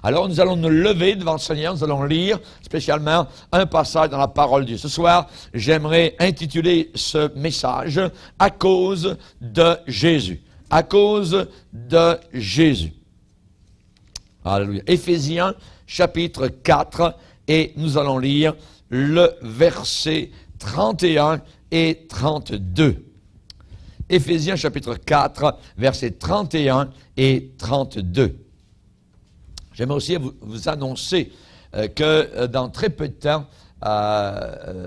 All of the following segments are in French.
Alors nous allons nous lever devant le Seigneur, nous allons lire spécialement un passage dans la parole de Dieu. Ce soir, j'aimerais intituler ce message « À cause de Jésus ». À cause de Jésus. Alléluia. Éphésiens chapitre 4 et nous allons lire le verset 31 et 32. Éphésiens chapitre 4, versets 31 et 32. J'aimerais aussi vous annoncer que dans très peu de temps,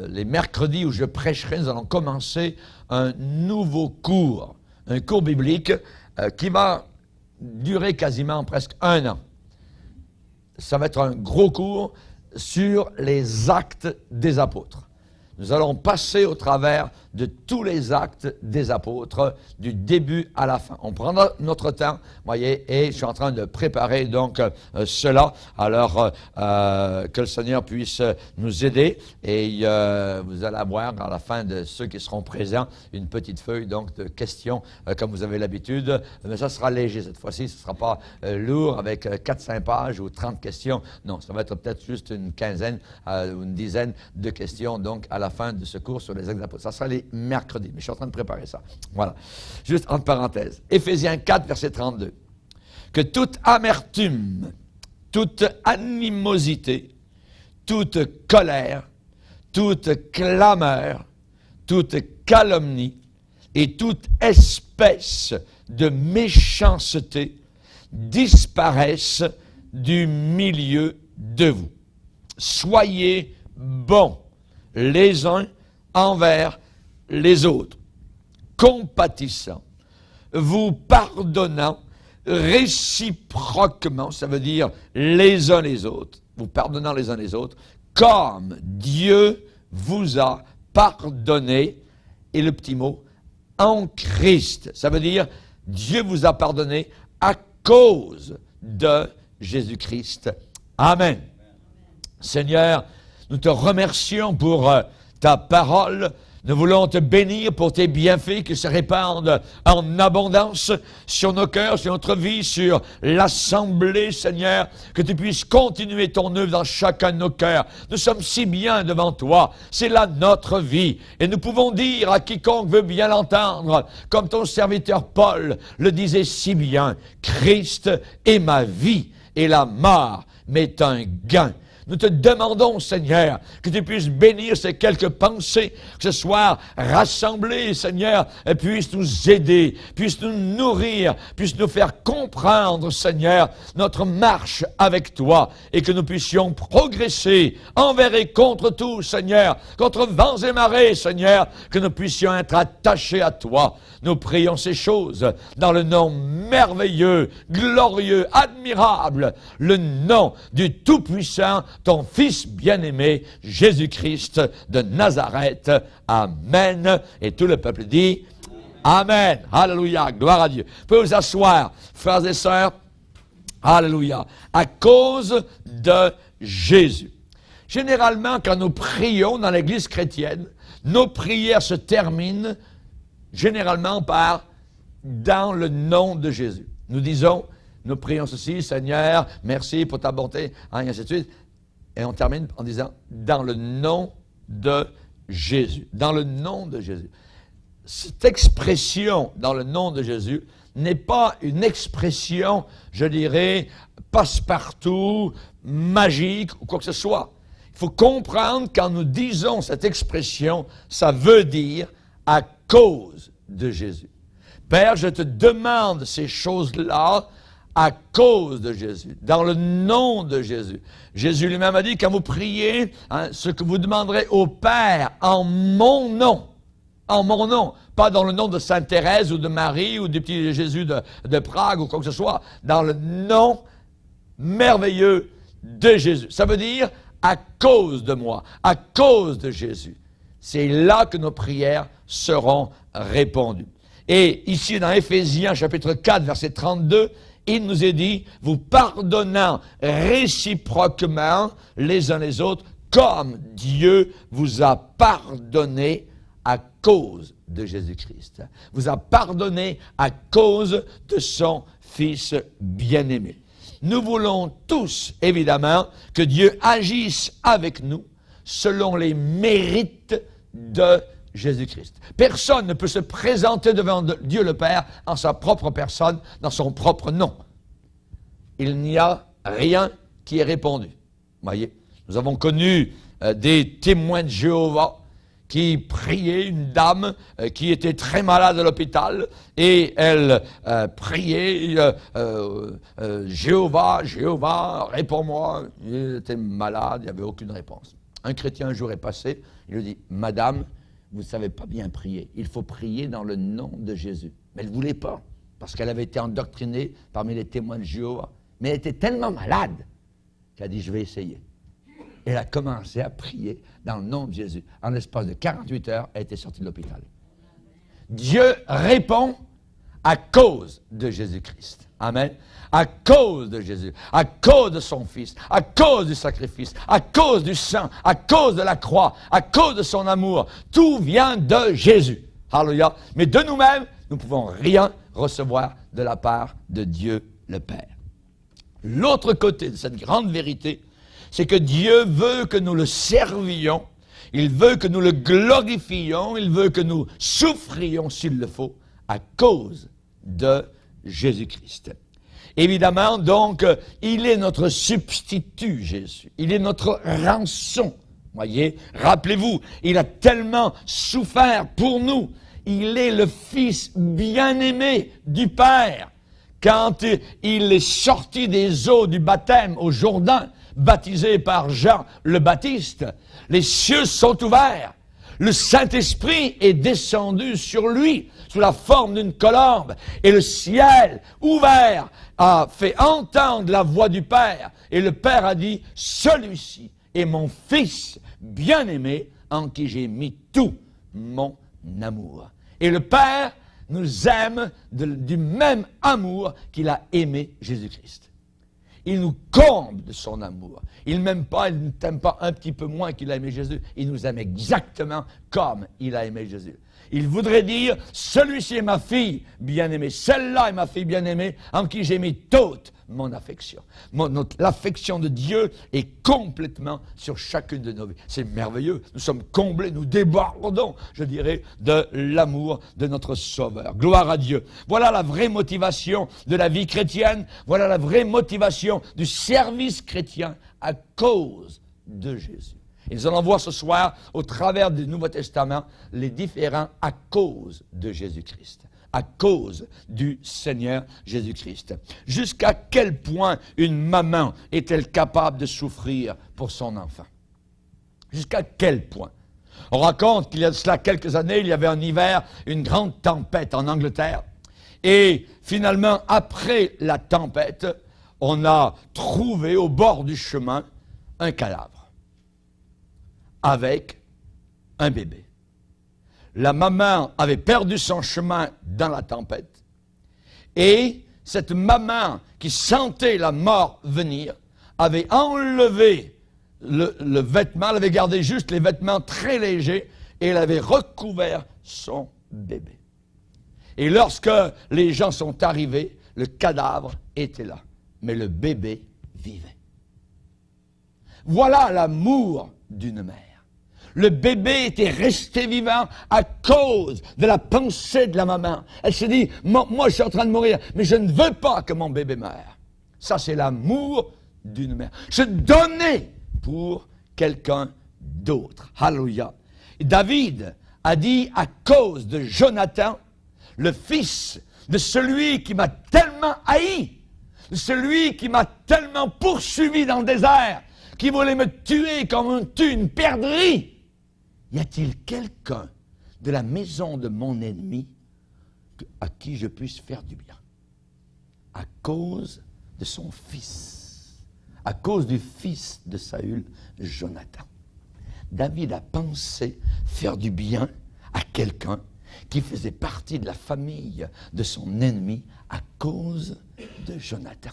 les mercredis où je prêcherai, nous allons commencer un nouveau cours, un cours biblique qui va durer quasiment presque 1 an. Ça va être un gros cours sur les actes des apôtres. Nous allons passer au travers de tous les actes des apôtres, du début à la fin. On prendra notre temps, voyez, et je suis en train de préparer donc cela, alors que le Seigneur puisse nous aider. Et vous allez avoir à la fin de ceux qui seront présents une petite feuille donc de questions, comme vous avez l'habitude. Mais ça sera léger cette fois-ci, ce ne sera pas lourd avec 4-5 pages ou 30 questions. Non, ça va être peut-être juste une quinzaine ou une dizaine de questions donc à la fin de ce cours sur les actes des apôtres. Ça sera les mercredis, mais je suis en train de préparer ça. Voilà. Juste entre parenthèses. Éphésiens 4, verset 32. Que toute amertume, toute animosité, toute colère, toute clameur, toute calomnie et toute espèce de méchanceté disparaissent du milieu de vous. Soyez bons les uns envers les autres, compatissants, vous pardonnant réciproquement, ça veut dire les uns les autres, vous pardonnant les uns les autres, comme Dieu vous a pardonné, et le petit mot, en Christ, ça veut dire Dieu vous a pardonné à cause de Jésus-Christ. Amen. Seigneur, nous te remercions pour ta parole. Nous voulons te bénir pour tes bienfaits qui se répandent en abondance sur nos cœurs, sur notre vie, sur l'assemblée, Seigneur, que tu puisses continuer ton œuvre dans chacun de nos cœurs. Nous sommes si bien devant toi. C'est là notre vie. Et nous pouvons dire à quiconque veut bien l'entendre, comme ton serviteur Paul le disait si bien, Christ est ma vie et la mort m'est un gain. Nous te demandons, Seigneur, que tu puisses bénir ces quelques pensées, que ce soit rassemblées, Seigneur, et puisse nous aider, puisse nous nourrir, puisse nous faire comprendre, Seigneur, notre marche avec toi, et que nous puissions progresser envers et contre tout, Seigneur, contre vents et marées, Seigneur, que nous puissions être attachés à toi. Nous prions ces choses dans le nom merveilleux, glorieux, admirable, le nom du Tout-Puissant, ton Fils bien-aimé, Jésus-Christ de Nazareth. Amen. Et tout le peuple dit Amen. Alléluia. Gloire à Dieu. Vous pouvez vous asseoir, frères et sœurs. Alléluia. À cause de Jésus. Généralement, quand nous prions dans l'Église chrétienne, nos prières se terminent généralement par « dans le nom de Jésus ». Nous disons, nous prions ceci, Seigneur, merci pour ta bonté, et ainsi de suite. Et on termine en disant « dans le nom de Jésus ». Dans le nom de Jésus. Cette expression « dans le nom de Jésus » n'est pas une expression, je dirais, passe-partout, magique ou quoi que ce soit. Il faut comprendre quand nous disons cette expression, ça veut dire « à cause de Jésus ». Père, je te demande ces choses-là à cause de Jésus, dans le nom de Jésus. Jésus lui-même a dit, quand vous priez, ce que vous demanderez au Père en mon nom, pas dans le nom de Sainte Thérèse ou de Marie ou du petit Jésus de Prague ou quoi que ce soit, dans le nom merveilleux de Jésus. Ça veut dire à cause de moi, à cause de Jésus. C'est là que nos prières seront répondues. Et ici dans Éphésiens chapitre 4 verset 32, il nous est dit, vous pardonnant réciproquement les uns les autres, comme Dieu vous a pardonné à cause de Jésus-Christ. Vous a pardonné à cause de son Fils bien-aimé. nous voulons tous, évidemment, que Dieu agisse avec nous selon les mérites de Jésus-Christ. Personne ne peut se présenter devant Dieu le Père en sa propre personne, dans son propre nom. Il n'y a rien qui est répondu. Voyez, nous avons connu des témoins de Jéhovah qui priaient, une dame qui était très malade à l'hôpital, et elle priait, Jéhovah, Jéhovah, réponds-moi. Il était malade, il n'y avait aucune réponse. Un chrétien un jour est passé, il lui dit, Madame, vous ne savez pas bien prier, il faut prier dans le nom de Jésus. Mais elle ne voulait pas, parce qu'elle avait été endoctrinée parmi les témoins de Jéhovah. Mais elle était tellement malade qu'elle a dit, je vais essayer. Elle a commencé à prier dans le nom de Jésus. En l'espace de 48 heures, elle était sortie de l'hôpital. Dieu répond à cause de Jésus-Christ. Amen. À cause de Jésus, à cause de son Fils, à cause du sacrifice, à cause du sang, à cause de la croix, à cause de son amour. Tout vient de Jésus. Alléluia. Mais de nous-mêmes, nous ne pouvons rien recevoir de la part de Dieu le Père. L'autre côté de cette grande vérité, c'est que Dieu veut que nous le servions, il veut que nous le glorifions, il veut que nous souffrions s'il le faut, à cause de Jésus-Christ. Évidemment, donc, il est notre substitut, Jésus. Il est notre rançon. Voyez, rappelez-vous, il a tellement souffert pour nous. Il est le Fils bien-aimé du Père. Quand il est sorti des eaux du baptême au Jourdain, baptisé par Jean le Baptiste, les cieux sont ouverts. Le Saint-Esprit est descendu sur lui sous la forme d'une colombe, et le ciel ouvert a fait entendre la voix du Père, et le Père a dit, celui-ci est mon Fils bien-aimé en qui j'ai mis tout mon amour. Et le Père nous aime du même amour qu'il a aimé Jésus-Christ. Il nous comble de son amour. Il ne t'aime pas un petit peu moins qu'il a aimé Jésus. Il nous aime exactement comme il a aimé Jésus. Il voudrait dire, celui-ci est ma fille bien-aimée, celle-là est ma fille bien-aimée, en qui j'ai mis toute mon affection. L'affection de Dieu est complètement sur chacune de nos vies. C'est merveilleux. Nous sommes comblés, nous débordons, je dirais, de l'amour de notre Sauveur. Gloire à Dieu. Voilà la vraie motivation de la vie chrétienne. Voilà la vraie motivation du service chrétien à cause de Jésus. Et nous allons voir ce soir, au travers du Nouveau Testament, les différents à cause de Jésus-Christ. À cause du Seigneur Jésus-Christ. Jusqu'à quel point une maman est-elle capable de souffrir pour son enfant? Jusqu'à quel point? On raconte qu'il y a de cela quelques années, il y avait en hiver une grande tempête en Angleterre. Et finalement, après la tempête, on a trouvé au bord du chemin un cadavre avec un bébé. La maman avait perdu son chemin dans la tempête. Et cette maman qui sentait la mort venir avait enlevé le vêtement, elle avait gardé juste les vêtements très légers et elle avait recouvert son bébé. Et lorsque les gens sont arrivés, le cadavre était là, mais le bébé vivait. Voilà l'amour d'une mère. Le bébé était resté vivant à cause de la pensée de la maman. Elle s'est dit, moi je suis en train de mourir, mais je ne veux pas que mon bébé meure. Ça c'est l'amour d'une mère. Se donner pour quelqu'un d'autre. Alléluia. David a dit, à cause de Jonathan, le fils de celui qui m'a tellement haï, de celui qui m'a tellement poursuivi dans le désert, qui voulait me tuer comme on tue une perdrix. Y a-t-il quelqu'un de la maison de mon ennemi à qui je puisse faire du bien? À cause de son fils, à cause du fils de Saül, Jonathan. David a pensé faire du bien à quelqu'un qui faisait partie de la famille de son ennemi à cause de Jonathan.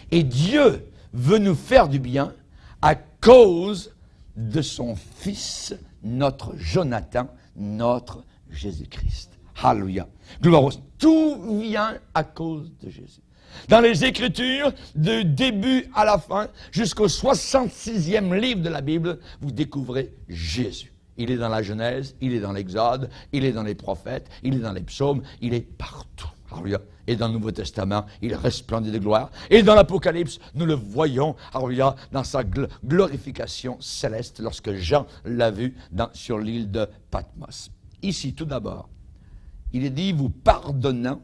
Et Dieu veut nous faire du bien à cause de son fils, notre Jonathan, notre Jésus-Christ. Alléluia. Gloire. Tout vient à cause de Jésus. Dans les Écritures, du début à la fin, jusqu'au 66e livre de la Bible, vous découvrez Jésus. Il est dans la Genèse, il est dans l'Exode, il est dans les prophètes, il est dans les psaumes, il est partout. Alléluia. Et dans le Nouveau Testament, il resplendit de gloire. Et dans l'Apocalypse, nous le voyons, alléluia, dans sa glorification céleste, lorsque Jean l'a vu sur l'île de Patmos. Ici, tout d'abord, il est dit, vous pardonnant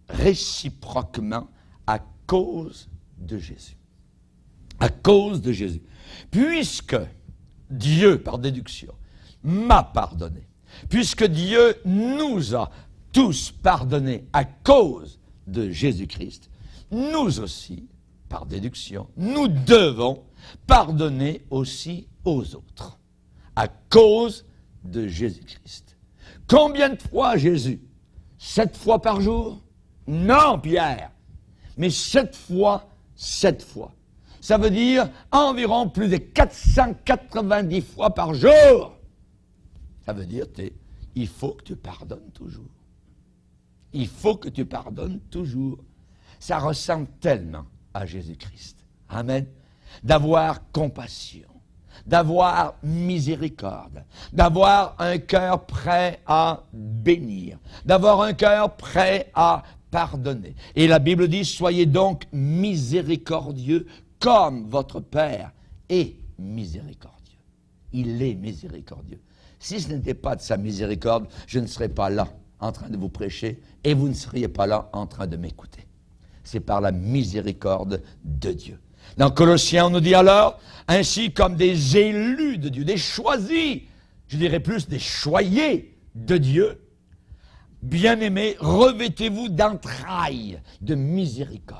réciproquement à cause de Jésus. À cause de Jésus. Puisque Dieu, par déduction, m'a pardonné, puisque Dieu nous a tous pardonnés à cause de Jésus-Christ, nous aussi, par déduction, nous devons pardonner aussi aux autres, à cause de Jésus-Christ. Combien de fois Jésus? 7 fois par jour? Non, Pierre, mais 7 fois, 7 fois. Ça veut dire environ plus de 490 fois par jour. Ça veut dire, il faut que tu pardonnes toujours. Il faut que tu pardonnes toujours. Ça ressemble tellement à Jésus-Christ. Amen. D'avoir compassion, d'avoir miséricorde, d'avoir un cœur prêt à bénir, d'avoir un cœur prêt à pardonner. Et la Bible dit, soyez donc miséricordieux comme votre Père est miséricordieux. Il est miséricordieux. Si ce n'était pas de sa miséricorde, je ne serais pas là en train de vous prêcher et vous ne seriez pas là en train de m'écouter. C'est par la miséricorde de Dieu. Dans Colossiens, on nous dit alors, ainsi comme des élus de Dieu, des choisis, je dirais plus des choyés de Dieu, bien-aimés, revêtez-vous d'entrailles de miséricorde.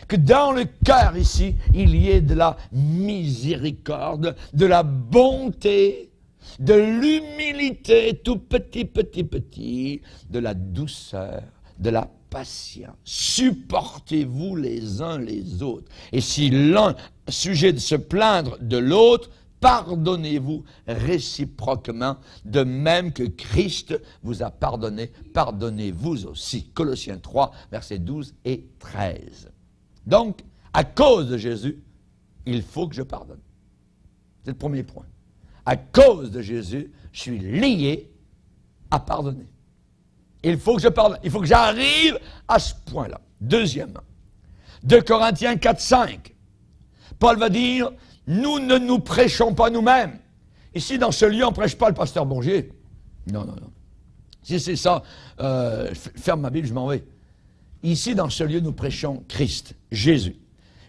Que dans le cœur ici, il y ait de la miséricorde, de la bonté, de l'humilité, tout petit, de la douceur, de la patience. Supportez-vous les uns les autres. Et si l'un est sujet de se plaindre de l'autre, pardonnez-vous réciproquement, de même que Christ vous a pardonné, pardonnez-vous aussi. Colossiens 3, versets 12 et 13. Donc, à cause de Jésus, il faut que je pardonne. C'est le premier point. À cause de Jésus, je suis lié à pardonner. Il faut que je pardonne. Il faut que j'arrive à ce point-là. Deuxièmement, 2 Corinthiens 4, 5. Paul va dire, nous ne nous prêchons pas nous-mêmes. Ici, dans ce lieu, on ne prêche pas le pasteur Bourgier. Non. Si c'est ça, ferme ma Bible, je m'en vais. Ici, dans ce lieu, nous prêchons Christ, Jésus.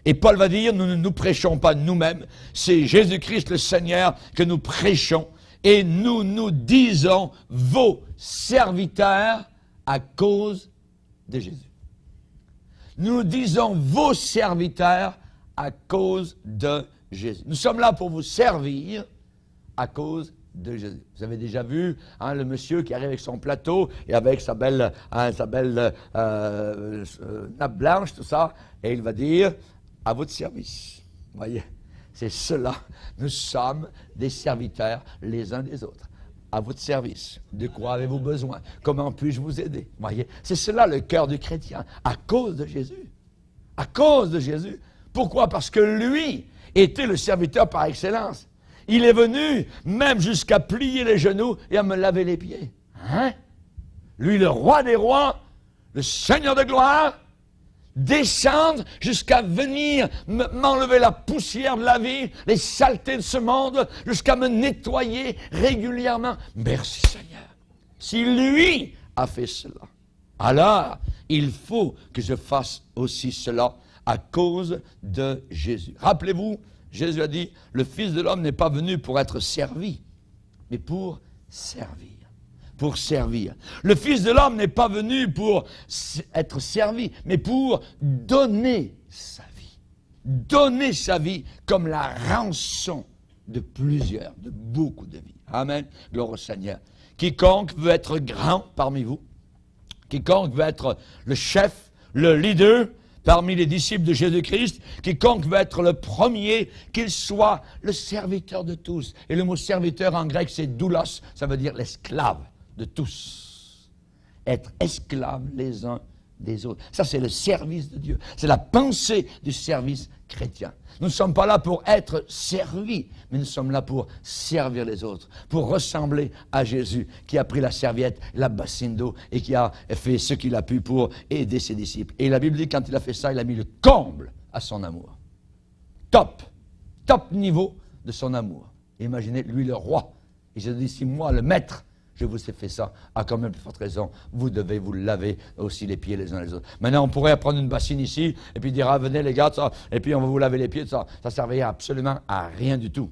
Et Paul va dire, nous ne nous prêchons pas nous-mêmes, c'est Jésus-Christ le Seigneur que nous prêchons, et nous nous disons vos serviteurs à cause de Jésus. Nous disons vos serviteurs à cause de Jésus. Nous sommes là pour vous servir à cause de Jésus. Vous avez déjà vu le monsieur qui arrive avec son plateau et avec sa belle nappe blanche, tout ça, et il va dire à votre service. Vous voyez, c'est cela. Nous sommes des serviteurs les uns des autres. À votre service. De quoi avez-vous besoin? Comment puis-je vous aider? Vous voyez, c'est cela le cœur du chrétien. À cause de Jésus. À cause de Jésus. Pourquoi? Parce que lui était le serviteur par excellence. Il est venu même jusqu'à plier les genoux et à me laver les pieds. Hein? Lui, le roi des rois, le Seigneur de gloire, descendre jusqu'à venir m'enlever la poussière de la vie, les saletés de ce monde, jusqu'à me nettoyer régulièrement. Merci Seigneur. Si lui a fait cela, alors il faut que je fasse aussi cela à cause de Jésus. Rappelez-vous, Jésus a dit, le Fils de l'homme n'est pas venu pour être servi, mais pour servir. Pour servir. Le Fils de l'homme n'est pas venu pour être servi, mais pour donner sa vie. Donner sa vie comme la rançon de plusieurs, de beaucoup de vies. Amen. Gloire au Seigneur. Quiconque veut être grand parmi vous, quiconque veut être le chef, le leader parmi les disciples de Jésus-Christ, quiconque veut être le premier, qu'il soit le serviteur de tous. Et le mot serviteur en grec, c'est doulos, ça veut dire l'esclave de tous. Être esclaves les uns des autres. Ça, c'est le service de Dieu. C'est la pensée du service chrétien. Nous ne sommes pas là pour être servis, mais nous sommes là pour servir les autres, pour ressembler à Jésus, qui a pris la serviette, la bassine d'eau, et qui a fait ce qu'il a pu pour aider ses disciples. Et la Bible dit, quand il a fait ça, il a mis le comble à son amour. Top niveau de son amour. Imaginez, lui le roi. Et je dis, si moi, le maître, je vous ai fait ça, à quand même plus forte raison, vous devez vous laver aussi les pieds les uns les autres. Maintenant, on pourrait prendre une bassine ici, et puis dire, ah, venez les gars, ça, et puis on va vous laver les pieds, ça ne servait absolument à rien du tout.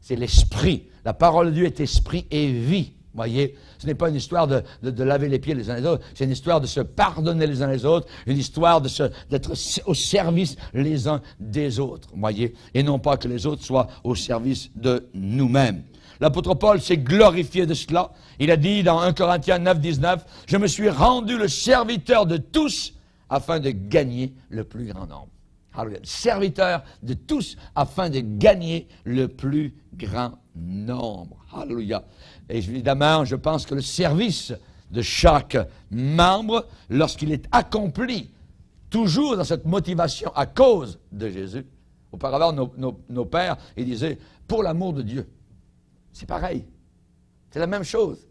C'est l'esprit. La parole de Dieu est esprit et vie. Voyez, ce n'est pas une histoire de laver les pieds les uns les autres, c'est une histoire de se pardonner les uns les autres, une histoire d'être au service les uns des autres, voyez, et non pas que les autres soient au service de nous-mêmes. L'apôtre Paul s'est glorifié de cela. Il a dit dans 1 Corinthiens 9, 19, « Je me suis rendu le serviteur de tous afin de gagner le plus grand nombre. » Alléluia. Serviteur de tous afin de gagner le plus grand nombre. Alléluia. Et évidemment, je pense que le service de chaque membre, lorsqu'il est accompli, toujours dans cette motivation à cause de Jésus. Auparavant, nos pères, ils disaient, pour l'amour de Dieu. C'est pareil. C'est la même chose.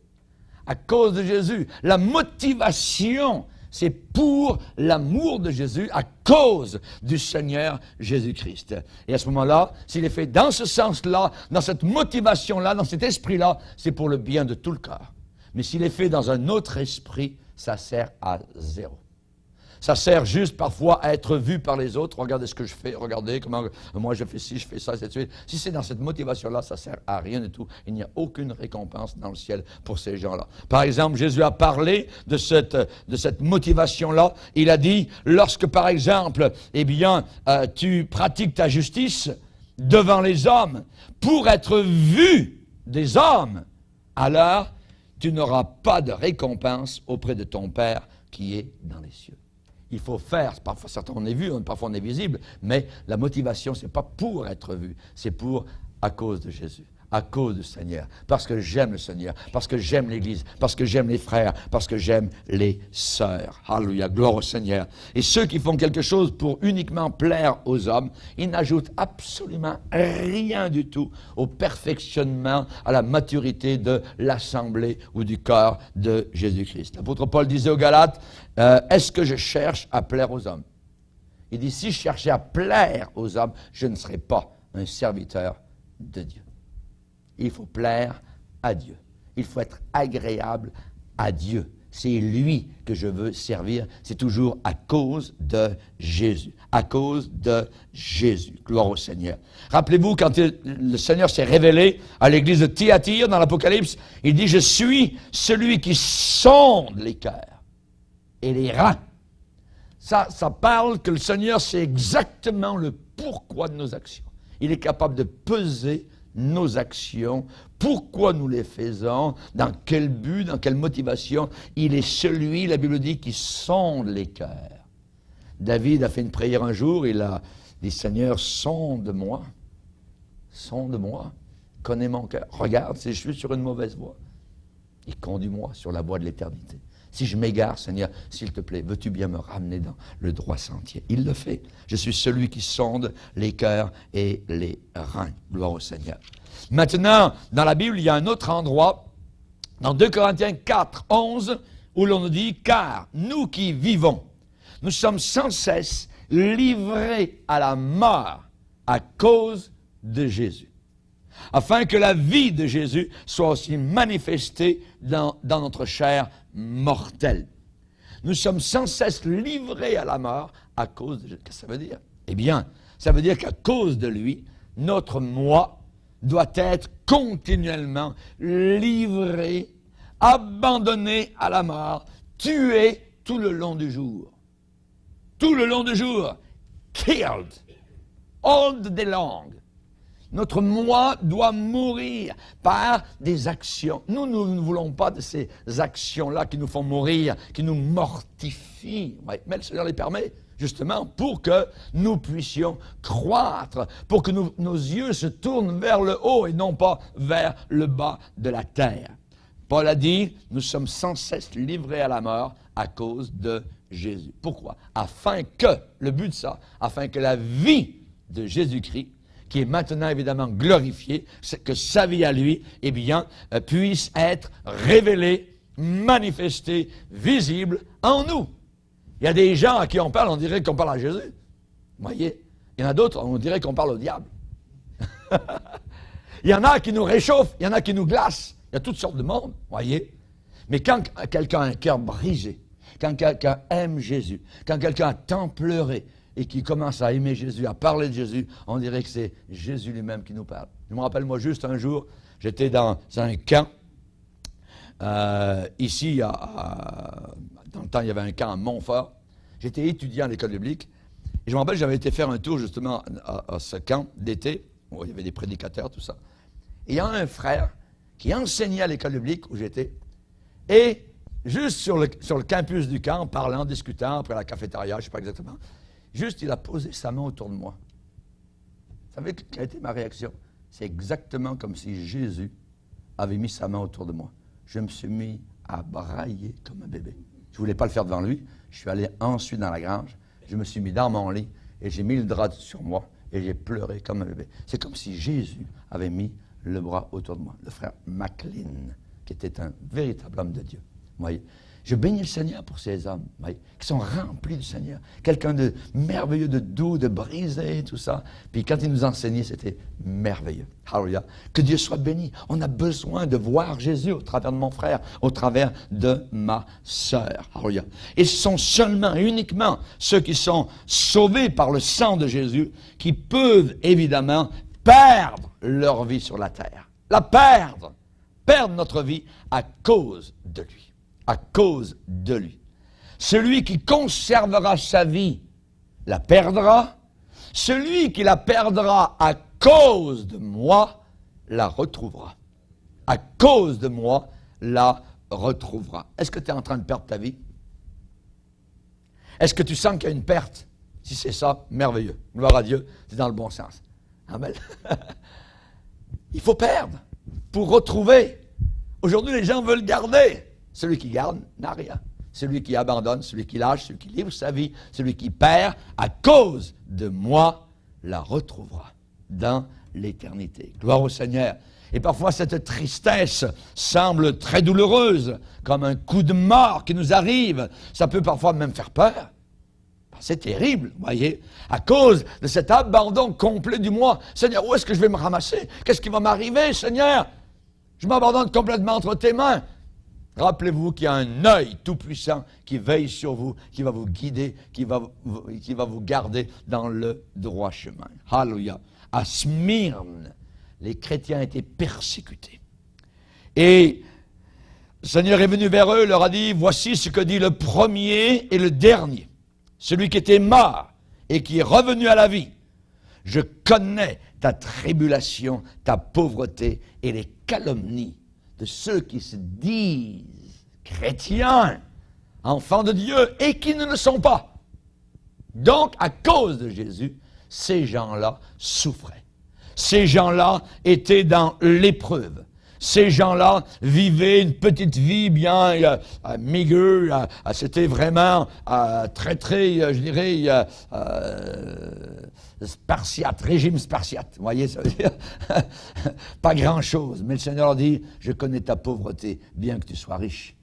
À cause de Jésus. La motivation, c'est pour l'amour de Jésus, à cause du Seigneur Jésus-Christ. Et à ce moment-là, s'il est fait dans ce sens-là, dans cette motivation-là, dans cet esprit-là, c'est pour le bien de tout le corps. Mais s'il est fait dans un autre esprit, ça sert à zéro. Ça sert juste parfois à être vu par les autres. Regardez ce que je fais, regardez comment moi je fais ci, je fais ça, et ainsi de suite. Si c'est dans cette motivation-là, ça sert à rien du tout. Il n'y a aucune récompense dans le ciel pour ces gens-là. Par exemple, Jésus a parlé de cette motivation-là. Il a dit, lorsque par exemple, eh bien, tu pratiques ta justice devant les hommes pour être vu des hommes, alors tu n'auras pas de récompense auprès de ton Père qui est dans les cieux. Il faut faire, parfois certains on est vu, parfois on est visible, mais la motivation, ce n'est pas pour être vu, c'est pour, à cause de Jésus, à cause du Seigneur, parce que j'aime le Seigneur, parce que j'aime l'Église, parce que j'aime les frères, parce que j'aime les sœurs. Alléluia, gloire au Seigneur. Et ceux qui font quelque chose pour uniquement plaire aux hommes, ils n'ajoutent absolument rien du tout au perfectionnement, à la maturité de l'assemblée ou du corps de Jésus-Christ. L'apôtre Paul disait aux Galates, est-ce que je cherche à plaire aux hommes? Il dit, si je cherchais à plaire aux hommes, je ne serais pas un serviteur de Dieu. Il faut plaire à Dieu. Il faut être agréable à Dieu. C'est lui que je veux servir. C'est toujours à cause de Jésus. À cause de Jésus. Gloire au Seigneur. Rappelez-vous, quand le Seigneur s'est révélé à l'église de Thyatire dans l'Apocalypse, il dit, je suis celui qui sonde les cœurs et les reins. Ça parle que le Seigneur sait exactement le pourquoi de nos actions. Il est capable de peser nos actions, pourquoi nous les faisons, dans quel but, dans quelle motivation. Il est celui, la Bible dit, qui sonde les cœurs. David a fait une prière un jour, il a dit, Seigneur, sonde-moi, connais mon cœur, regarde si je suis sur une mauvaise voie, et conduis-moi sur la voie de l'éternité. Si je m'égare, Seigneur, s'il te plaît, veux-tu bien me ramener dans le droit sentier? Il le fait. Je suis celui qui sonde les cœurs et les reins. Gloire au Seigneur. Maintenant, dans la Bible, il y a un autre endroit, dans 2 Corinthiens 4, 11, où l'on nous dit, car nous qui vivons, nous sommes sans cesse livrés à la mort à cause de Jésus, afin que la vie de Jésus soit aussi manifestée dans notre chair mortelle. Nous sommes sans cesse livrés à la mort à cause de Jésus. Qu'est-ce que ça veut dire? Eh bien, ça veut dire qu'à cause de lui, notre moi doit être continuellement livré, abandonné à la mort, tué tout le long du jour. Tout le long du jour. Killed. All day long. Notre moi doit mourir par des actions. Nous ne voulons pas de ces actions-là qui nous font mourir, qui nous mortifient. Mais le Seigneur les permet, justement, pour que nous puissions croître, pour que nos yeux se tournent vers le haut et non pas vers le bas de la terre. Paul a dit, nous sommes sans cesse livrés à la mort à cause de Jésus. Pourquoi? Afin que, le but de ça, afin que la vie de Jésus-Christ, qui est maintenant évidemment glorifiée, que sa vie à lui, eh bien, puisse être révélée, manifestée, visible en nous. Il y a des gens à qui on parle, on dirait qu'on parle à Jésus. Vous voyez? Il y en a d'autres, on dirait qu'on parle au diable. Il y en a qui nous réchauffent, il y en a qui nous glacent. Il y a toutes sortes de monde, vous voyez? Mais quand quelqu'un a un cœur brisé, quand quelqu'un aime Jésus, quand quelqu'un a tant pleuré et qui commence à aimer Jésus, à parler de Jésus, on dirait que c'est Jésus lui-même qui nous parle. Je me rappelle, moi, juste un jour, j'étais dans un camp. Ici, dans le temps, il y avait un camp à Montfort. J'étais étudiant à l'école biblique. Et je me rappelle, j'avais été faire un tour, justement, à ce camp d'été, où il y avait des prédicateurs, tout ça. Et il y a un frère qui enseignait à l'école biblique où j'étais. Et juste sur le campus du camp, en parlant, discutant, après la cafétéria, je ne sais pas exactement, juste, il a posé sa main autour de moi. Vous savez quelle a été ma réaction? C'est exactement comme si Jésus avait mis sa main autour de moi. Je me suis mis à brailler comme un bébé. Je ne voulais pas le faire devant lui. Je suis allé ensuite dans la grange. Je me suis mis dans mon lit et j'ai mis le drap sur moi et j'ai pleuré comme un bébé. C'est comme si Jésus avait mis le bras autour de moi. Le frère McLean, qui était un véritable homme de Dieu. Vous voyez? Je bénis le Seigneur pour ces hommes, vous voyez, qui sont remplis du Seigneur. Quelqu'un de merveilleux, de doux, de brisé, tout ça. Puis quand il nous enseignait, c'était merveilleux. Alléluia. Que Dieu soit béni. On a besoin de voir Jésus au travers de mon frère, au travers de ma sœur. Alléluia. Et ce sont seulement, uniquement, ceux qui sont sauvés par le sang de Jésus qui peuvent, évidemment, perdre leur vie sur la terre. La perdre notre vie à cause de lui. À cause de lui. Celui qui conservera sa vie la perdra. Celui qui la perdra à cause de moi la retrouvera. À cause de moi la retrouvera. Est-ce que tu es en train de perdre ta vie? Est-ce que tu sens qu'il y a une perte? Si c'est ça, merveilleux. Gloire à Dieu, c'est dans le bon sens. Amen. Il faut perdre pour retrouver. Aujourd'hui, les gens veulent garder. Celui qui garde n'a rien. Celui qui abandonne, celui qui lâche, celui qui livre sa vie, celui qui perd, à cause de moi, la retrouvera dans l'éternité. Gloire au Seigneur. Et parfois, cette tristesse semble très douloureuse, comme un coup de mort qui nous arrive. Ça peut parfois même faire peur. C'est terrible, vous voyez, à cause de cet abandon complet du moi. Seigneur, où est-ce que je vais me ramasser? Qu'est-ce qui va m'arriver, Seigneur? Je m'abandonne complètement entre tes mains. Rappelez-vous qu'il y a un œil tout-puissant qui veille sur vous, qui va vous guider, qui va vous garder dans le droit chemin. Alléluia. À Smyrne, les chrétiens étaient persécutés. Et le Seigneur est venu vers eux, leur a dit, voici ce que dit le premier et le dernier, celui qui était mort et qui est revenu à la vie. Je connais ta tribulation, ta pauvreté et les calomnies de ceux qui se disent chrétiens, enfants de Dieu, et qui ne le sont pas. Donc, à cause de Jésus, ces gens-là souffraient. Ces gens-là étaient dans l'épreuve. Ces gens-là vivaient une petite vie bien migueux. C'était vraiment très, je dirais, spartiate, régime spartiate. Vous voyez, ça veut dire pas grand-chose. Mais le Seigneur dit, je connais ta pauvreté, bien que tu sois riche.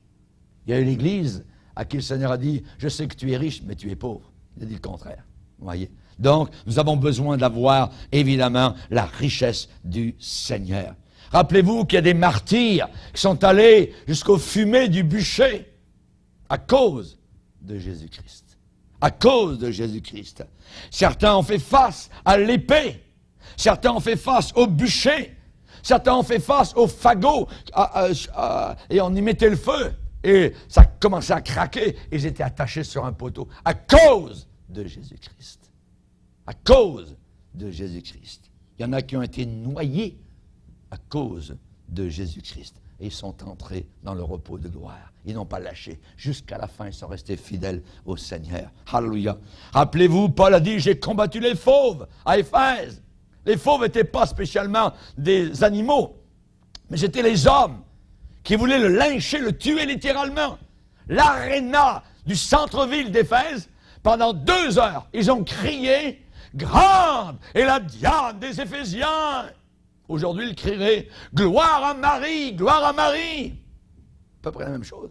Il y a eu l'Église à qui le Seigneur a dit, je sais que tu es riche, mais tu es pauvre. Il a dit le contraire. Vous voyez. Donc, nous avons besoin d'avoir, évidemment, la richesse du Seigneur. Rappelez-vous qu'il y a des martyrs qui sont allés jusqu'au fumet du bûcher à cause de Jésus-Christ. À cause de Jésus-Christ. Certains ont fait face à l'épée. Certains ont fait face au bûcher. Certains ont fait face au fagot. Et on y mettait le feu. Et ça commençait à craquer. Et ils étaient attachés sur un poteau. À cause de Jésus-Christ. À cause de Jésus-Christ. Il y en a qui ont été noyés à cause de Jésus-Christ. Et ils sont entrés dans le repos de gloire. Ils n'ont pas lâché. Jusqu'à la fin, ils sont restés fidèles au Seigneur. Alléluia. Rappelez-vous, Paul a dit, j'ai combattu les fauves à Éphèse. Les fauves n'étaient pas spécialement des animaux, mais c'était les hommes qui voulaient le lyncher, le tuer littéralement. L'aréna du centre-ville d'Éphèse, pendant 2 heures, ils ont crié « Grande est la Diane des Éphésiens !» Aujourd'hui, ils crieraient « Gloire à Marie, gloire à Marie !» À peu près la même chose.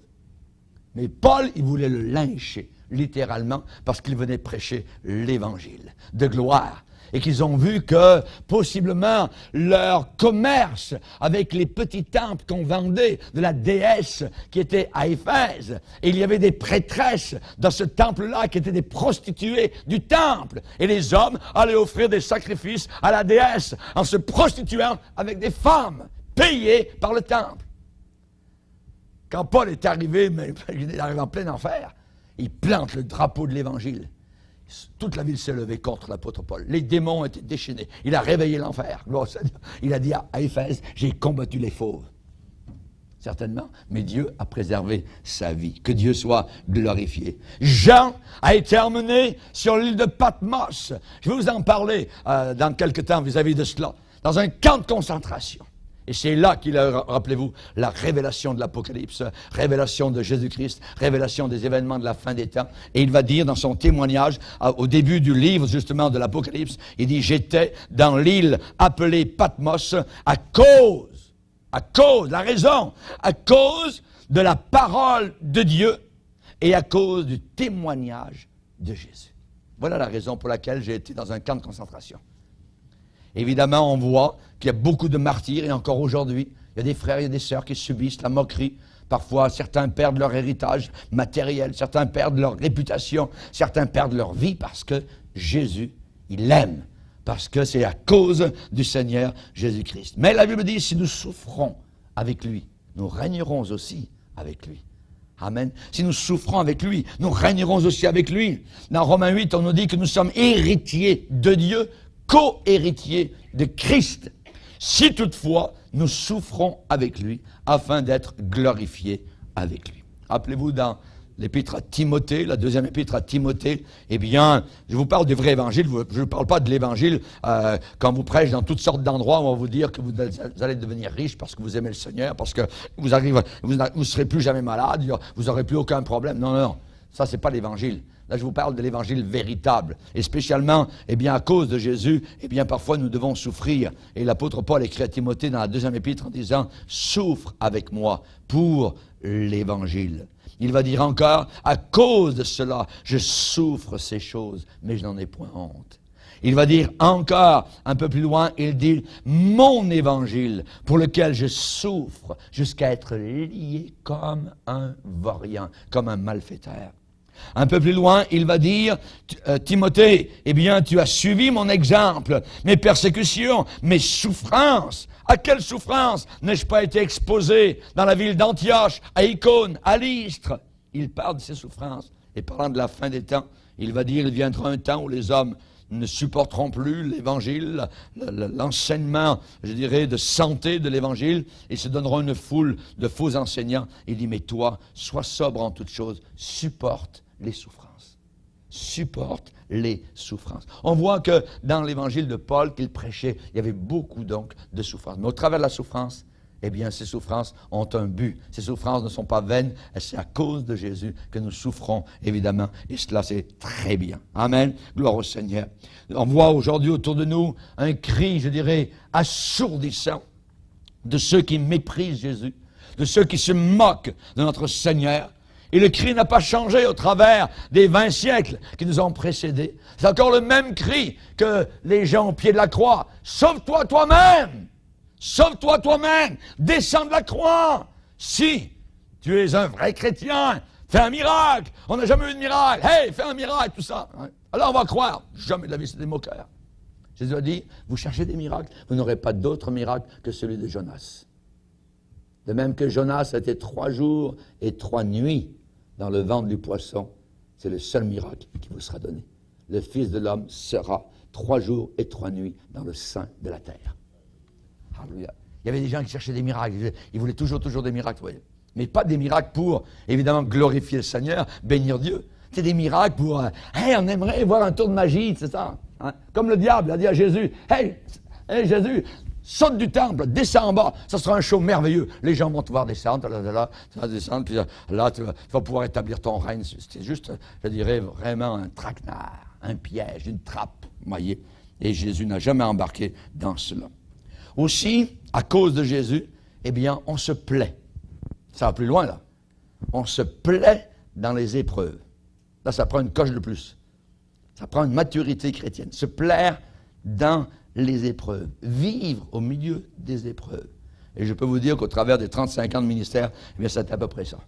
Mais Paul, il voulait le lyncher, littéralement, parce qu'il venait prêcher l'évangile de gloire. Et qu'ils ont vu que, possiblement, leur commerce avec les petits temples qu'on vendait de la déesse qui était à Éphèse, et il y avait des prêtresses dans ce temple-là qui étaient des prostituées du temple. Et les hommes allaient offrir des sacrifices à la déesse en se prostituant avec des femmes payées par le temple. Quand Paul est arrivé, mais il arrive en plein enfer, il plante le drapeau de l'Évangile. Toute la ville s'est levée contre l'apôtre Paul. Les démons étaient déchaînés. Il a réveillé l'enfer. Il a dit à Éphèse, j'ai combattu les fauves. Certainement, mais Dieu a préservé sa vie. Que Dieu soit glorifié. Jean a été emmené sur l'île de Patmos. Je vais vous en parler dans quelques temps vis-à-vis de cela. Dans un camp de concentration. Et c'est là qu'il a, rappelez-vous, la révélation de l'Apocalypse, révélation de Jésus-Christ, révélation des événements de la fin des temps. Et il va dire dans son témoignage, au début du livre justement de l'Apocalypse, il dit « J'étais dans l'île appelée Patmos à cause, la raison, à cause de la parole de Dieu et à cause du témoignage de Jésus. » Voilà la raison pour laquelle j'ai été dans un camp de concentration. Évidemment, on voit qu'il y a beaucoup de martyrs, et encore aujourd'hui, il y a des frères et des sœurs qui subissent la moquerie. Parfois, certains perdent leur héritage matériel, certains perdent leur réputation, certains perdent leur vie parce que Jésus, il l'aime, parce que c'est à cause du Seigneur Jésus-Christ. Mais la Bible dit, si nous souffrons avec lui, nous régnerons aussi avec lui. Amen. Si nous souffrons avec lui, nous régnerons aussi avec lui. Dans Romains 8, on nous dit que nous sommes héritiers de Dieu, co-héritiers de Christ, si toutefois nous souffrons avec lui, afin d'être glorifiés avec lui. Rappelez-vous dans l'épître à Timothée, la deuxième épître à Timothée, eh bien, je vous parle du vrai évangile, je ne parle pas de l'évangile quand vous prêchez dans toutes sortes d'endroits où on va vous dire que vous allez devenir riche parce que vous aimez le Seigneur, parce que vous ne serez plus jamais malade, vous n'aurez plus aucun problème. Non, non, ça c'est pas l'évangile. Là, je vous parle de l'évangile véritable. Et spécialement, eh bien, à cause de Jésus, eh bien, parfois, nous devons souffrir. Et l'apôtre Paul écrit à Timothée dans la deuxième épître en disant « Souffre avec moi pour l'évangile ». Il va dire encore « À cause de cela, je souffre ces choses, mais je n'en ai point honte ». Il va dire encore, un peu plus loin, il dit « Mon évangile, pour lequel je souffre, jusqu'à être lié comme un vaurien, comme un malfaiteur ». Un peu plus loin, il va dire, Timothée, eh bien, tu as suivi mon exemple, mes persécutions, mes souffrances. À quelle souffrance n'ai-je pas été exposé dans la ville d'Antioche, à Icône, à Lystre? Il parle de ces souffrances. Et parlant de la fin des temps, il va dire, il viendra un temps où les hommes ne supporteront plus l'évangile, l'enseignement, je dirais, de santé de l'évangile, et se donneront une foule de faux enseignants. Il dit, mais toi, sois sobre en toutes choses, supporte les souffrances. Supporte les souffrances. On voit que dans l'évangile de Paul qu'il prêchait, il y avait beaucoup donc de souffrances. Mais au travers de la souffrance, eh bien, ces souffrances ont un but. Ces souffrances ne sont pas vaines, et c'est à cause de Jésus que nous souffrons, évidemment, et cela c'est très bien. Amen. Gloire au Seigneur. On voit aujourd'hui autour de nous un cri, je dirais, assourdissant de ceux qui méprisent Jésus, de ceux qui se moquent de notre Seigneur. Et le cri n'a pas changé au travers des 20 siècles qui nous ont précédés. C'est encore le même cri que les gens au pied de la croix. Sauve-toi toi-même! Sauve-toi toi-même! Descends de la croix! Si tu es un vrai chrétien, fais un miracle! On n'a jamais eu de miracle! Hey, fais un miracle, tout ça! Alors on va croire. Jamais de la vie, c'est des moqueurs. Jésus a dit, vous cherchez des miracles, vous n'aurez pas d'autre miracle que celui de Jonas. De même que Jonas a été 3 jours et 3 nuits dans le ventre du poisson, c'est le seul miracle qui vous sera donné. Le Fils de l'homme sera 3 jours et 3 nuits dans le sein de la terre. Alléluia. Il y avait des gens qui cherchaient des miracles, ils voulaient toujours des miracles, vous voyez. Mais pas des miracles pour, évidemment, glorifier le Seigneur, bénir Dieu. C'est des miracles pour, hey, on aimerait voir un tour de magie, c'est ça. Hein? Comme le diable a dit à Jésus, hey Jésus, saute du temple, descends en bas, ça sera un show merveilleux. Les gens vont te voir descendre, tu vas descendre, puis là, tu vas pouvoir établir ton règne. C'est juste, je dirais, vraiment un traquenard, un piège, une trappe, vous voyez. Et Jésus n'a jamais embarqué dans cela. Aussi, à cause de Jésus, eh bien, on se plaît. Ça va plus loin, là. On se plaît dans les épreuves. Là, ça prend une coche de plus. Ça prend une maturité chrétienne. Se plaire dans les épreuves. Vivre au milieu des épreuves. Et je peux vous dire qu'au travers des 35 ans de ministère, eh bien, c'est à peu près ça.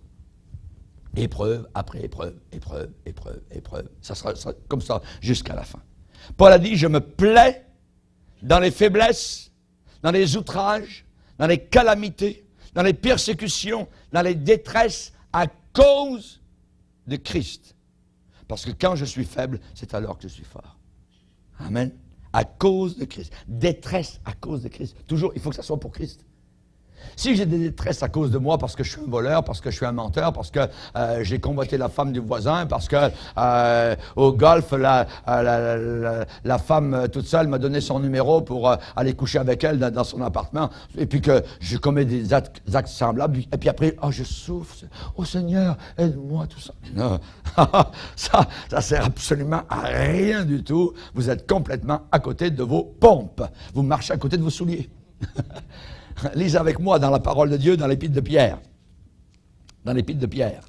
Épreuve après épreuve, épreuve, épreuve, épreuve. Ça sera comme ça jusqu'à la fin. Paul a dit, je me plais dans les faiblesses, dans les outrages, dans les calamités, dans les persécutions, dans les détresses, à cause de Christ. Parce que quand je suis faible, c'est alors que je suis fort. Amen. À cause de Christ. Détresse à cause de Christ. Toujours, il faut que ça soit pour Christ. Si j'ai des détresses à cause de moi, parce que je suis un voleur, parce que je suis un menteur, parce que j'ai convoité la femme du voisin, parce que au golf, la femme toute seule m'a donné son numéro pour aller coucher avec elle dans son appartement, et puis que je commets des actes semblables, et puis après, je souffre, oh Seigneur, aide-moi, tout ça. Non. ça sert absolument à rien du tout. Vous êtes complètement à côté de vos pompes. Vous marchez à côté de vos souliers. Lisez avec moi dans la parole de Dieu, dans l'épître de Pierre. Dans l'épître de Pierre.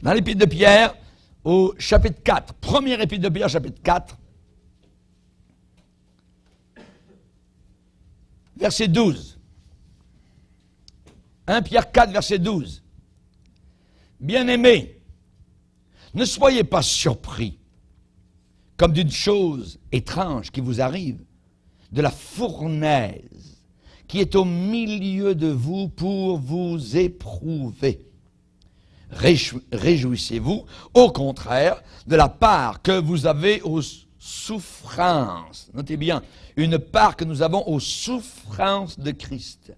Dans l'épître de Pierre, au chapitre 4. Première épître de Pierre, chapitre 4. Verset 12. 1 Pierre 4, verset 12. Bien-aimés, ne soyez pas surpris comme d'une chose étrange qui vous arrive, de la fournaise qui est au milieu de vous pour vous éprouver. Réjouissez-vous, au contraire, de la part que vous avez aux souffrances. Notez bien, une part que nous avons aux souffrances de Christ,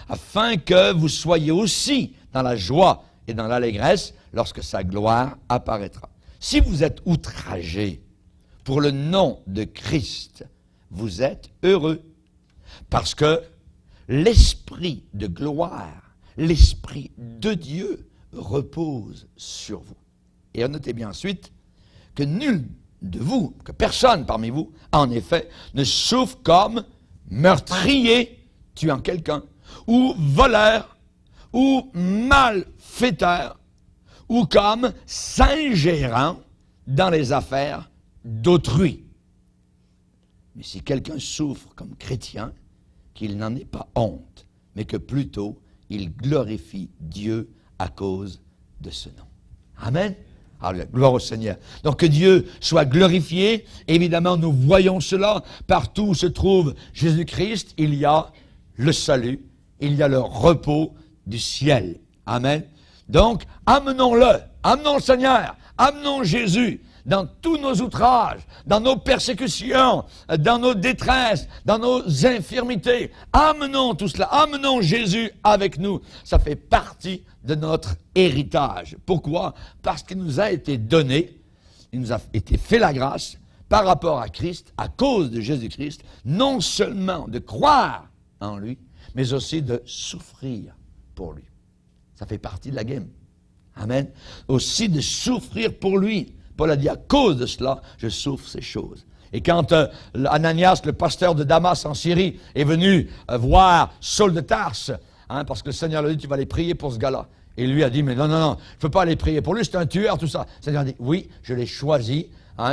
afin que vous soyez aussi dans la joie et dans l'allégresse lorsque sa gloire apparaîtra. Si vous êtes outragés pour le nom de Christ, vous êtes heureux, parce que l'Esprit de gloire, l'Esprit de Dieu repose sur vous. Et notez bien ensuite que nul de vous, que personne parmi vous, en effet, ne souffre comme meurtrier, tuant quelqu'un, ou voleur, ou malfaiteur, ou comme s'ingérant dans les affaires d'autrui. Mais si quelqu'un souffre comme chrétien, qu'il n'en ait pas honte, mais que plutôt il glorifie Dieu à cause de ce nom. Amen. Alors, gloire au Seigneur. Donc que Dieu soit glorifié. Évidemment, nous voyons cela. Partout où se trouve Jésus-Christ, il y a le salut, il y a le repos du ciel. Amen. Donc, amenons-le, amenons le Seigneur, amenons Jésus dans tous nos outrages, dans nos persécutions, dans nos détresses, dans nos infirmités. Amenons tout cela, amenons Jésus avec nous. Ça fait partie de notre héritage. Pourquoi? Parce qu'il nous a été donné, il nous a été fait la grâce par rapport à Christ, à cause de Jésus-Christ, non seulement de croire en lui, mais aussi de souffrir pour lui. Ça fait partie de la game. Amen. Aussi de souffrir pour lui. Paul a dit, à cause de cela, je souffre ces choses. Et quand Ananias, le pasteur de Damas en Syrie, est venu voir Saul de Tarse, parce que le Seigneur lui a dit, tu vas aller prier pour ce gars-là. Et lui a dit, mais non, je ne peux pas aller prier pour lui, c'est un tueur, tout ça. Le Seigneur a dit, oui, je l'ai choisi.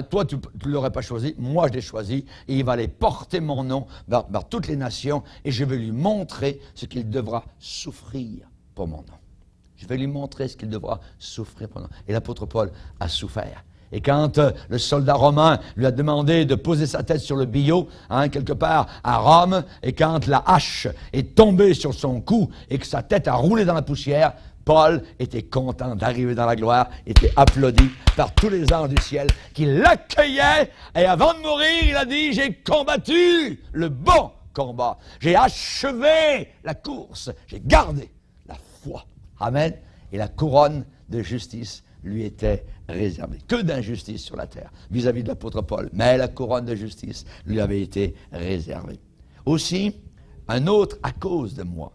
Toi, tu ne l'aurais pas choisi, moi je l'ai choisi, et il va aller porter mon nom vers toutes les nations, et je vais lui montrer ce qu'il devra souffrir pour mon nom. Je vais lui montrer ce qu'il devra souffrir pour mon nom. Et l'apôtre Paul a souffert. Et quand le soldat romain lui a demandé de poser sa tête sur le billot, quelque part à Rome, et quand la hache est tombée sur son cou et que sa tête a roulé dans la poussière, Paul était content d'arriver dans la gloire, était applaudi par tous les anges du ciel qui l'accueillaient. Et avant de mourir, il a dit, j'ai combattu le bon combat. J'ai achevé la course. J'ai gardé la foi. Amen. Et la couronne de justice lui était réservé. Que d'injustice sur la terre vis-à-vis de l'apôtre Paul. Mais la couronne de justice lui avait été réservée. Aussi, un autre à cause de moi.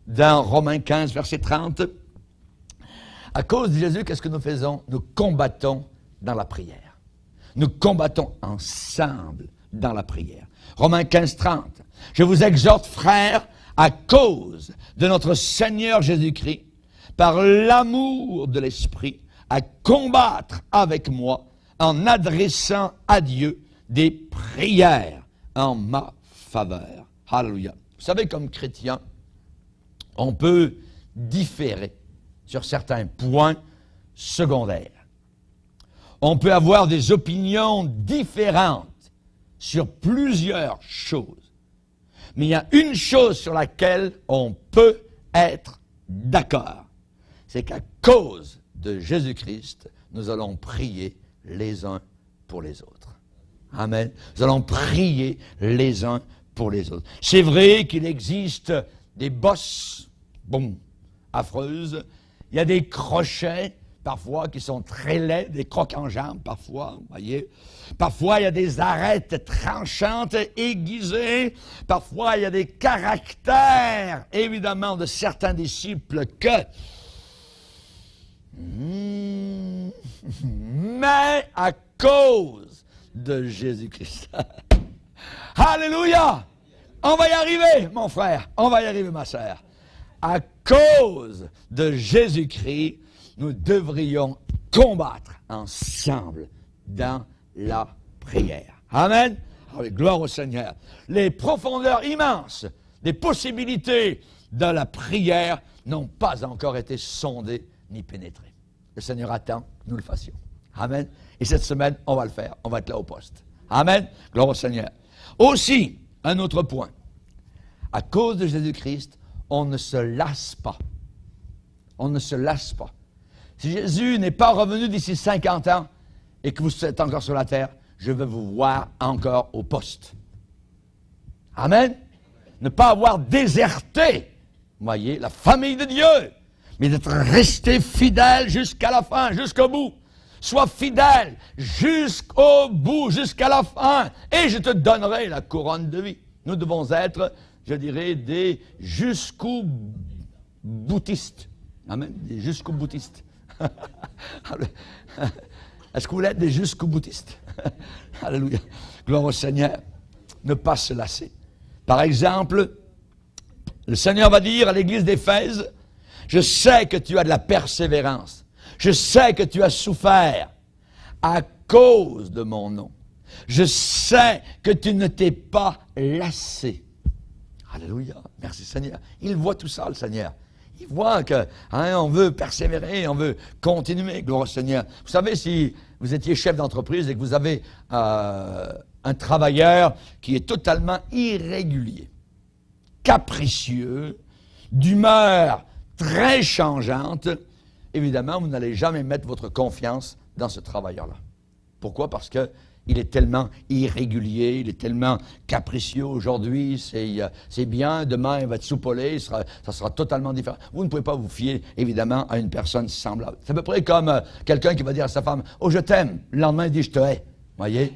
Dans Romains 15, verset 30, à cause de Jésus, qu'est-ce que nous faisons? Nous combattons dans la prière. Nous combattons ensemble dans la prière. Romains 15, 30. Je vous exhorte, frères, à cause de notre Seigneur Jésus-Christ, par l'amour de l'Esprit, à combattre avec moi en adressant à Dieu des prières en ma faveur. Alléluia. Vous savez, comme chrétien, on peut différer sur certains points secondaires. On peut avoir des opinions différentes sur plusieurs choses. Mais il y a une chose sur laquelle on peut être d'accord. C'est qu'à cause de Jésus-Christ, nous allons prier les uns pour les autres. Amen. Nous allons prier les uns pour les autres. C'est vrai qu'il existe des bosses, affreuses. Il y a des crochets, parfois, qui sont très laids, des crocs en jambes, parfois, vous voyez. Parfois, il y a des arêtes tranchantes, aiguisées. Parfois, il y a des caractères, évidemment, de certains disciples que... Mais à cause de Jésus-Christ. Alléluia! On va y arriver, mon frère. On va y arriver, ma sœur. À cause de Jésus-Christ, nous devrions combattre ensemble dans la prière. Amen. Avec gloire au Seigneur. Les profondeurs immenses des possibilités de la prière n'ont pas encore été sondées ni pénétrées. Le Seigneur attend que nous le fassions. Amen. Et cette semaine, on va le faire. On va être là au poste. Amen. Gloire au Seigneur. Aussi, un autre point. À cause de Jésus-Christ, on ne se lasse pas. On ne se lasse pas. Si Jésus n'est pas revenu d'ici 50 ans et que vous êtes encore sur la terre, je veux vous voir encore au poste. Amen. Ne pas avoir déserté, voyez, la famille de Dieu, mais d'être resté fidèle jusqu'à la fin, jusqu'au bout. Sois fidèle jusqu'au bout, jusqu'à la fin, et je te donnerai la couronne de vie. Nous devons être, je dirais, des jusqu'au boutistes. Amen. Des jusqu'au boutistes. Est-ce que vous voulez être des jusqu'au boutistes? Alléluia. Gloire au Seigneur. Ne pas se lasser. Par exemple, le Seigneur va dire à l'église d'Éphèse, je sais que tu as de la persévérance. Je sais que tu as souffert à cause de mon nom. Je sais que tu ne t'es pas lassé. Alléluia. Merci Seigneur. Il voit tout ça, le Seigneur. Il voit que on veut persévérer, on veut continuer. Gloire au Seigneur. Vous savez, si vous étiez chef d'entreprise et que vous avez un travailleur qui est totalement irrégulier, capricieux, d'humeur très changeante, évidemment, vous n'allez jamais mettre votre confiance dans ce travailleur-là. Pourquoi? Parce qu'il est tellement irrégulier, il est tellement capricieux. Aujourd'hui, c'est bien, demain, il va être soupolé, ça sera totalement différent. Vous ne pouvez pas vous fier, évidemment, à une personne semblable. C'est à peu près comme quelqu'un qui va dire à sa femme, « Oh, je t'aime », le lendemain, il dit « Je te hais ». Voyez?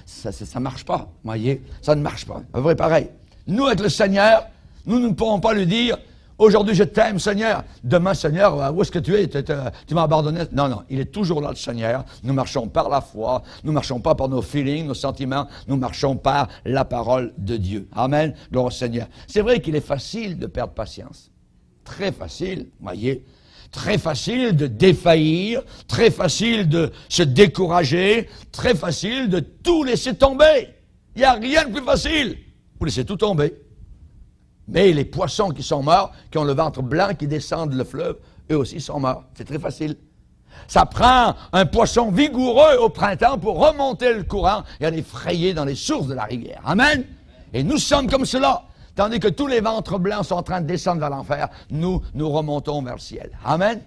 Ça ne marche pas, voyez? Ça ne marche pas. À peu près pareil. Nous, avec le Seigneur, nous ne pourrons pas lui dire, aujourd'hui, je t'aime, Seigneur. Demain, Seigneur, où est-ce que tu es? Tu m'as abandonné. Non, non, il est toujours là, le Seigneur. Nous marchons par la foi. Nous ne marchons pas par nos feelings, nos sentiments. Nous marchons par la parole de Dieu. Amen. Gloire au Seigneur. C'est vrai qu'il est facile de perdre patience. Très facile, voyez. Très facile de défaillir. Très facile de se décourager. Très facile de tout laisser tomber. Il n'y a rien de plus facile. Vous laissez tout tomber. Mais les poissons qui sont morts, qui ont le ventre blanc, qui descendent le fleuve, eux aussi sont morts. C'est très facile. Ça prend un poisson vigoureux au printemps pour remonter le courant et aller frayer dans les sources de la rivière. Amen. Et nous sommes comme cela. Tandis que tous les ventres blancs sont en train de descendre vers l'enfer, nous remontons vers le ciel. Amen.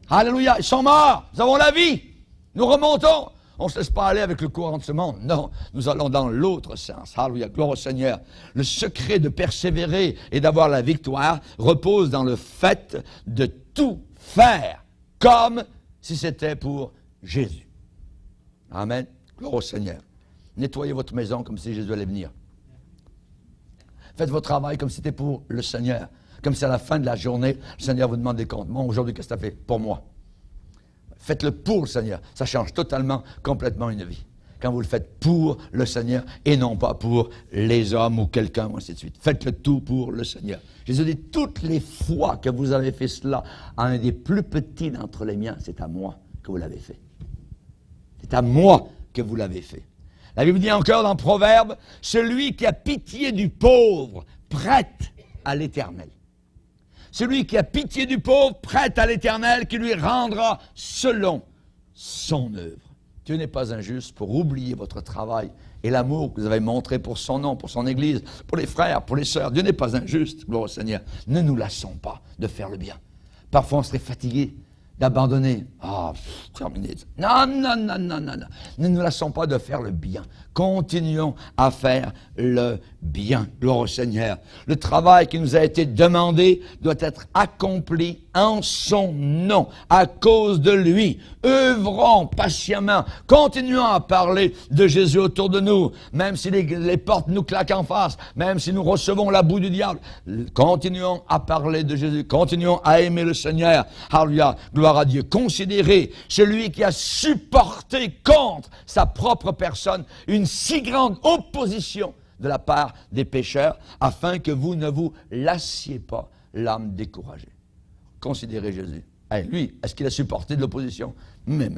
Alléluia. Ils sont morts. Nous avons la vie. Nous remontons. On ne se laisse pas aller avec le courant de ce monde. Non, nous allons dans l'autre sens. Alléluia, gloire au Seigneur. Le secret de persévérer et d'avoir la victoire repose dans le fait de tout faire comme si c'était pour Jésus. Amen. Gloire au Seigneur. Nettoyez votre maison comme si Jésus allait venir. Faites votre travail comme si c'était pour le Seigneur. Comme si à la fin de la journée, le Seigneur vous demande des comptes. Bon, aujourd'hui, qu'est-ce que tu as fait? Pour moi. Faites-le pour le Seigneur. Ça change totalement, complètement une vie. Quand vous le faites pour le Seigneur et non pas pour les hommes ou quelqu'un, ainsi de suite. Faites-le tout pour le Seigneur. Jésus dit, toutes les fois que vous avez fait cela à un des plus petits d'entre les miens, c'est à moi que vous l'avez fait. C'est à moi que vous l'avez fait. La Bible dit encore dans Proverbe, celui qui a pitié du pauvre prête à l'Éternel. Celui qui a pitié du pauvre prête à l'Éternel qui lui rendra selon son œuvre. Dieu n'est pas injuste pour oublier votre travail et l'amour que vous avez montré pour son nom, pour son Église, pour les frères, pour les sœurs. Dieu n'est pas injuste, gloire au Seigneur. Ne nous lassons pas de faire le bien. Parfois, on serait fatigué d'abandonner. Terminé. Non. Ne nous lassons pas de faire le bien. Continuons à faire le bien. Gloire au Seigneur. Le travail qui nous a été demandé doit être accompli en son nom, à cause de lui. Œuvrons patiemment. Continuons à parler de Jésus autour de nous, même si les portes nous claquent en face, même si nous recevons la boue du diable. Continuons à parler de Jésus. Continuons à aimer le Seigneur. Alléluia. Gloire à Dieu. Considérez celui qui a supporté contre sa propre personne une si grande opposition de la part des pécheurs, afin que vous ne vous lassiez pas l'âme découragée. Considérez Jésus. Lui, est-ce qu'il a supporté de l'opposition? Mais,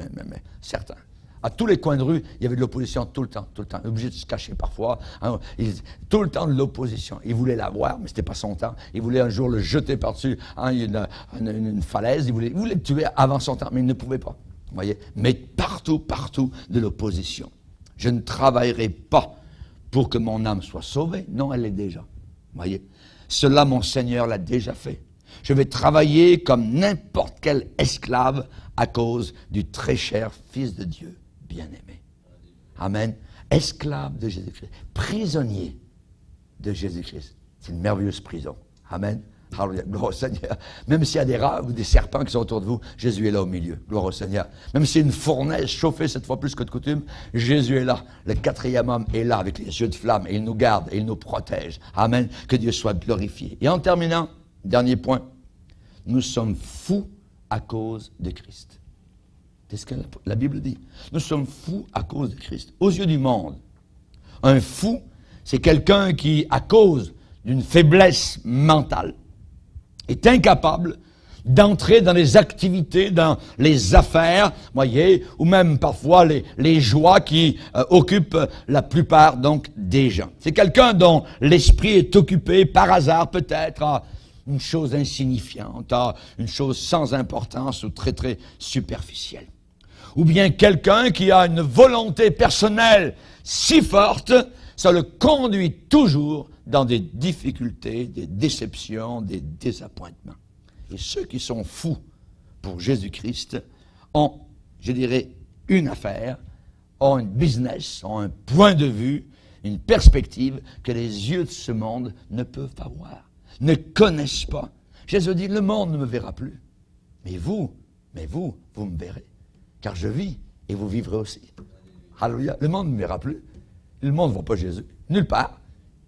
certain. À tous les coins de rue, il y avait de l'opposition tout le temps. Obligé de se cacher parfois. Tout le temps de l'opposition. Il voulait l'avoir, mais ce n'était pas son temps. Il voulait un jour le jeter par-dessus une falaise. Il voulait le tuer avant son temps, mais il ne pouvait pas. Vous voyez? Mais partout de l'opposition. Je ne travaillerai pas pour que mon âme soit sauvée. Non, elle l'est déjà. Vous voyez? Cela, mon Seigneur l'a déjà fait. Je vais travailler comme n'importe quel esclave à cause du très cher Fils de Dieu, bien-aimé. Amen. Esclave de Jésus-Christ. Prisonnier de Jésus-Christ. C'est une merveilleuse prison. Amen. Alléluia. Gloire au Seigneur. Même s'il y a des rats ou des serpents qui sont autour de vous, Jésus est là au milieu. Gloire au Seigneur. Même s'il y a une fournaise chauffée cette fois plus que de coutume, Jésus est là. Le quatrième homme est là avec les yeux de flamme et il nous garde et il nous protège. Amen. Que Dieu soit glorifié. Et en terminant, dernier point, nous sommes fous à cause de Christ. C'est ce que la Bible dit. Nous sommes fous à cause de Christ. Aux yeux du monde, un fou, c'est quelqu'un qui, à cause d'une faiblesse mentale, est incapable d'entrer dans les activités, dans les affaires, voyez, ou même parfois les joies qui occupent la plupart donc des gens. C'est quelqu'un dont l'esprit est occupé par hasard peut-être à une chose insignifiante, à une chose sans importance ou très très superficielle. Ou bien quelqu'un qui a une volonté personnelle si forte, ça le conduit toujours dans des difficultés, des déceptions, des désappointements. Et ceux qui sont fous pour Jésus-Christ ont, je dirais, une affaire, ont un business, ont un point de vue, une perspective que les yeux de ce monde ne peuvent pas voir, ne connaissent pas. Jésus dit, le monde ne me verra plus. Mais vous me verrez. Car je vis et vous vivrez aussi. Alléluia. Le monde ne me verra plus. Le monde ne voit pas Jésus. Nulle part.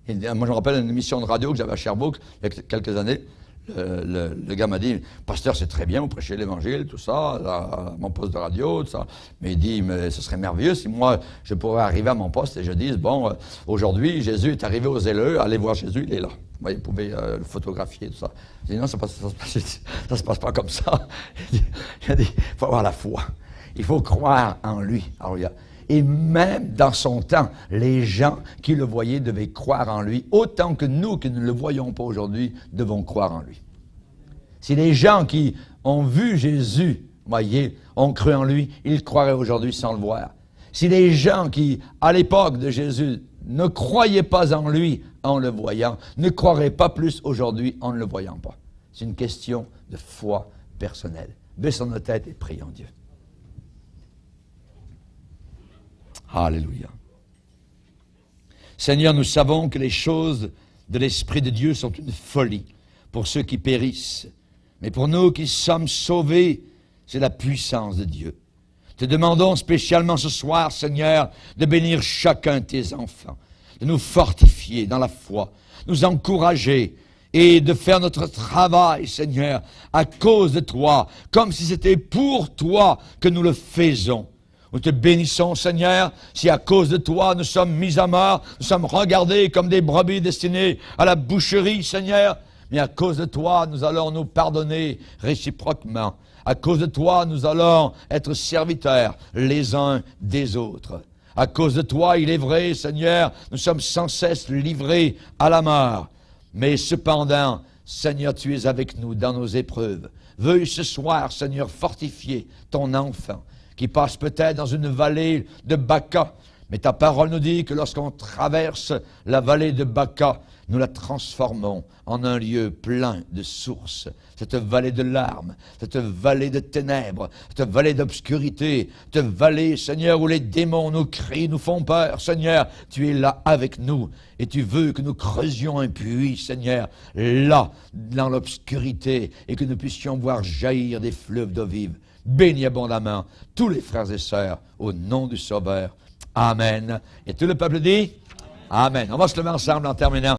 Et moi, je me rappelle une émission de radio que j'avais à Sherbrooke il y a quelques années. Le gars m'a dit, pasteur, c'est très bien, vous prêchez l'évangile, tout ça, à mon poste de radio, tout ça. Mais il dit, mais ce serait merveilleux si moi, je pourrais arriver à mon poste et je dise, bon, aujourd'hui, Jésus est arrivé aux zéleux, allez voir Jésus, il est là. Vous voyez, vous pouvez le photographier, tout ça. Je dis, non, ça se passe pas comme ça. Il dit, il faut avoir la foi. Il faut croire en lui. Alléluia. Et même dans son temps, les gens qui le voyaient devaient croire en lui, autant que nous qui ne le voyons pas aujourd'hui, devons croire en lui. Si les gens qui ont vu Jésus, voyez, ont cru en lui, ils croiraient aujourd'hui sans le voir. Si les gens qui, à l'époque de Jésus, ne croyaient pas en lui en le voyant, ne croiraient pas plus aujourd'hui en ne le voyant pas. C'est une question de foi personnelle. Baissons nos têtes et prions Dieu. Alléluia. Seigneur, nous savons que les choses de l'Esprit de Dieu sont une folie pour ceux qui périssent. Mais pour nous qui sommes sauvés, c'est la puissance de Dieu. Te demandons spécialement ce soir, Seigneur, de bénir chacun de tes enfants, de nous fortifier dans la foi, nous encourager et de faire notre travail, Seigneur, à cause de toi, comme si c'était pour toi que nous le faisons. Nous te bénissons, Seigneur, si à cause de toi nous sommes mis à mort, nous sommes regardés comme des brebis destinées à la boucherie, Seigneur, mais à cause de toi, nous allons nous pardonner réciproquement. À cause de toi, nous allons être serviteurs les uns des autres. À cause de toi, il est vrai, Seigneur, nous sommes sans cesse livrés à la mort. Mais cependant, Seigneur, tu es avec nous dans nos épreuves. Veuille ce soir, Seigneur, fortifier ton enfant qui passe peut-être dans une vallée de Baca. Mais ta parole nous dit que lorsqu'on traverse la vallée de Baca, nous la transformons en un lieu plein de sources. Cette vallée de larmes, cette vallée de ténèbres, cette vallée d'obscurité, cette vallée, Seigneur, où les démons nous crient, nous font peur. Seigneur, tu es là avec nous et tu veux que nous creusions un puits, Seigneur, là, dans l'obscurité, et que nous puissions voir jaillir des fleuves d'eau vive. Bénis abondamment tous les frères et sœurs au nom du Sauveur. Amen. Et tout le peuple dit Amen. On va se lever ensemble en terminant.